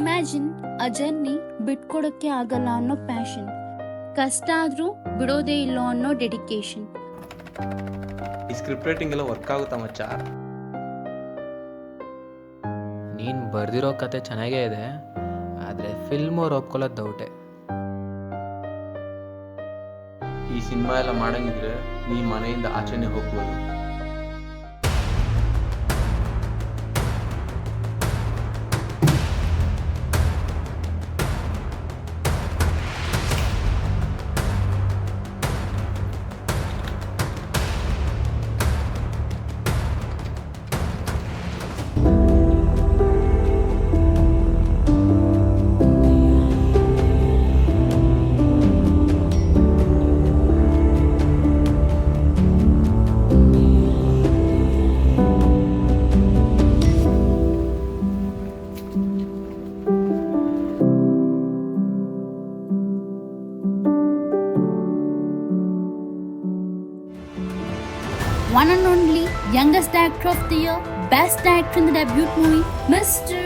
Imagine a journey ಬಿಟ್ಕೊಡಕ್ಕೆ ಆಗಲ್ಲ ಅನ್ನೋ passion, ಕಷ್ಟ ಆದ್ರೂ ಬಿಡೋದೇ ಇಲ್ಲೋ ಅನ್ನೋ ಡೆಡಿಕೇಶನ್. ಈ ಸ್ಕ್ರಿಪ್ಟ್ ರೈಟಿಂಗ್ ಎಲ್ಲ ವರ್ಕ್ ಆಗುತ್ತಾ ಮಚ್ಚ? ನೀನು ಬರೆದಿರೋ ಕತೆ ಚೆನ್ನಾಗೇ ಇದೆ, ಆದರೆ ಫಿಲ್ಮ್ ಅವ್ರು ಒಪ್ಕೊಳ್ಳೋದು ಡೌಟೆ. ಈ ಸಿನಿಮಾ ಎಲ್ಲ ಮಾಡಂಗಿದ್ರೆ ನೀ ಮನೆಯಿಂದ ಆಚೆನೆ ಹೋಗ್ಬೋದು. One and only youngest actor of the year, best actor in the debut movie, Mr.